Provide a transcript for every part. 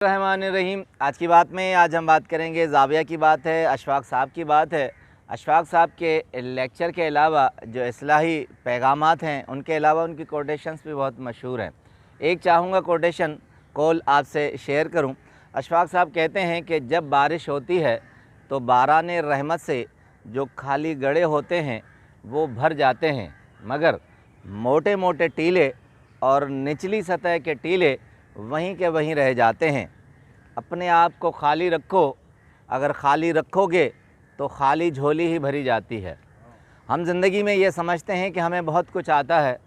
रहमान रहीम। आज की बात में हम बात करेंगे ज़ाविया की बात है, अशफाक साहब की बात है। अशफाक साहब के लेक्चर के अलावा जो इस्लाही पैगामात हैं उनके अलावा उनकी कोटेशंस भी बहुत मशहूर हैं। एक चाहूँगा कोटेशन कॉल आपसे शेयर करूँ। अशफाक साहब कहते हैं कि जब बारिश होती है तो बारान रहमत से जो खाली गड्ढे होते हैं वो भर जाते हैं, मगर मोटे मोटे टीले और निचली सतह के टीले वहीं के वहीं रह जाते हैं। अपने आप को खाली रखो, अगर खाली रखोगे तो खाली झोली ही भरी जाती है। हम ज़िंदगी में ये समझते हैं कि हमें बहुत कुछ आता है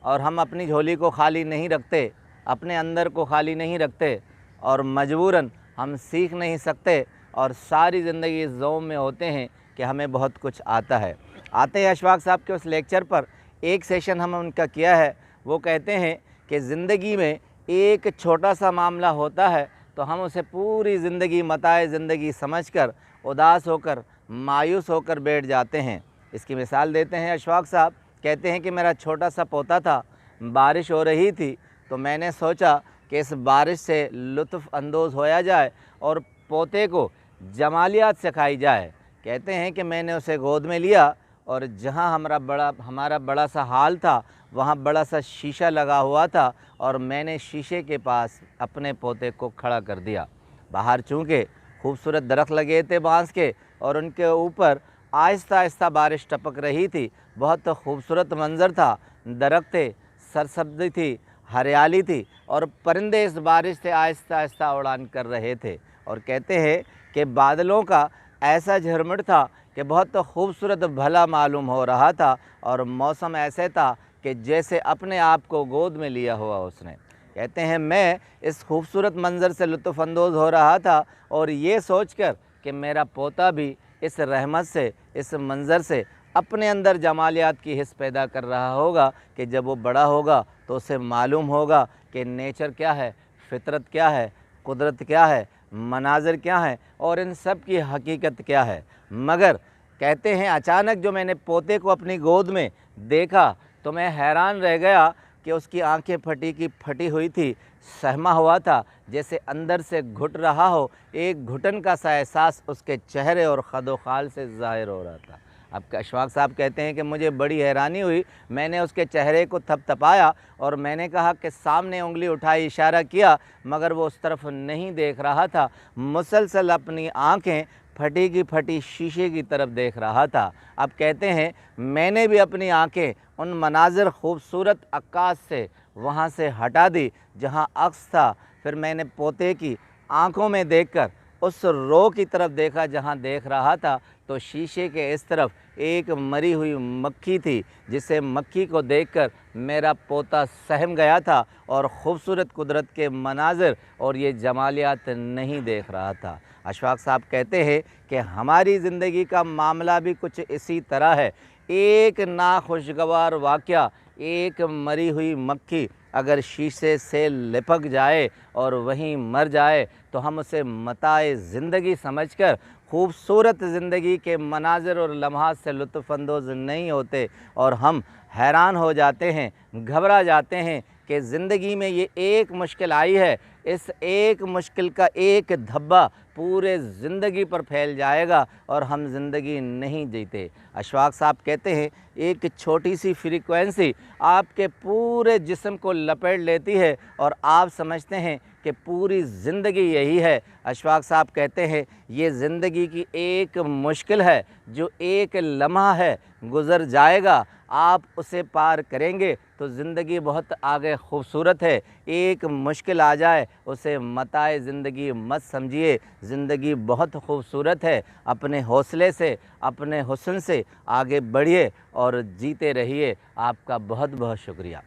और हम अपनी झोली को खाली नहीं रखते, अपने अंदर को खाली नहीं रखते और मजबूरन हम सीख नहीं सकते और सारी ज़िंदगी इस ज़ौम में होते हैं कि हमें बहुत कुछ आता है। आते हैं अशफाक साहब के उस लेक्चर पर, एक सेशन हम उनका किया है। वो कहते हैं कि ज़िंदगी में एक छोटा सा मामला होता है तो हम उसे पूरी ज़िंदगी मताए ज़िंदगी समझकर उदास होकर मायूस होकर बैठ जाते हैं। इसकी मिसाल देते हैं अशफाक साहब, कहते हैं कि मेरा छोटा सा पोता था, बारिश हो रही थी तो मैंने सोचा कि इस बारिश से लुत्फ़ अंदोज़ होया जाए और पोते को जमालियात सिखाई जाए। कहते हैं कि मैंने उसे गोद में लिया और जहाँ हमारा बड़ा सा हाल था वहाँ बड़ा सा शीशा लगा हुआ था और मैंने शीशे के पास अपने पोते को खड़ा कर दिया। बाहर चूँकि खूबसूरत दरख्त लगे थे बांस के और उनके ऊपर आहिस्ता आहिस्ता बारिश टपक रही थी। बहुत खूबसूरत मंज़र था, दरख्त थे, सरसब्ज़ी थी, हरियाली थी और परिंदे इस बारिश से आहिस्ता आहिस्ता उड़ान कर रहे थे। और कहते हैं कि बादलों का ऐसा झरमट था कि बहुत खूबसूरत भला मालूम हो रहा था और मौसम ऐसे था कि जैसे अपने आप को गोद में लिया हुआ उसने। कहते हैं मैं इस खूबसूरत मंज़र से लुत्फ़अंदोज़ हो रहा था और ये सोचकर कि मेरा पोता भी इस रहमत से, इस मंज़र से अपने अंदर जमालियात की हिस्स पैदा कर रहा होगा कि जब वो बड़ा होगा तो उसे मालूम होगा कि नेचर क्या है, फ़ितरत क्या है, कुदरत क्या है, मनाज़र क्या है और इन सब की हकीकत क्या है। मगर कहते हैं अचानक जो मैंने पोते को अपनी गोद में देखा तो मैं हैरान रह गया कि उसकी आंखें फटी की फटी हुई थी, सहमा हुआ था, जैसे अंदर से घुट रहा हो। एक घुटन का सा एहसास उसके चेहरे और खदोखाल से ज़ाहिर हो रहा था। अब अशफाक साहब कहते हैं कि मुझे बड़ी हैरानी हुई। मैंने उसके चेहरे को थपथपाया और मैंने कहा कि सामने उंगली उठाई, इशारा किया, मगर वो उस तरफ नहीं देख रहा था, मुसलसल अपनी आँखें फटी की फटी शीशे की तरफ देख रहा था। अब कहते हैं मैंने भी अपनी आंखें उन मनाज़िर खूबसूरत अक्कास से वहाँ से हटा दी जहाँ अक्स था। फिर मैंने पोते की आंखों में देखकर उस रो की तरफ देखा जहाँ देख रहा था तो शीशे के इस तरफ एक मरी हुई मक्खी थी, जिसे मक्खी को देखकर मेरा पोता सहम गया था और ख़ूबसूरत कुदरत के मनाज़िर और ये जमालियात नहीं देख रहा था। अशफाक साहब कहते हैं कि हमारी ज़िंदगी का मामला भी कुछ इसी तरह है। एक नाखुशगवार वाक़या, एक मरी हुई मक्खी अगर शीशे से लिपक जाए और वहीं मर जाए तो हम उसे मताए ज़िंदगी समझकर खूबसूरत ज़िंदगी के मनाज़िर और लम्हात से लुत्फ़अंदोज़ नहीं होते और हम हैरान हो जाते हैं, घबरा जाते हैं कि ज़िंदगी में ये एक मुश्किल आई है, इस एक मुश्किल का एक धब्बा पूरे ज़िंदगी पर फैल जाएगा और हम ज़िंदगी नहीं जीते। अशफाक साहब कहते हैं एक छोटी सी फ्रीक्वेंसी आपके पूरे जिस्म को लपेट लेती है और आप समझते हैं कि पूरी ज़िंदगी यही है। अशफाक साहब कहते हैं ये ज़िंदगी की एक मुश्किल है, जो एक लम्हा है, गुज़र जाएगा, आप उसे पार करेंगे तो ज़िंदगी बहुत आगे खूबसूरत है। एक मुश्किल आ जाए उसे मताए ज़िंदगी मत समझिए, ज़िंदगी बहुत खूबसूरत है। अपने हौसले से, अपने हुस्न से आगे बढ़िए और जीते रहिए। आपका बहुत बहुत शुक्रिया।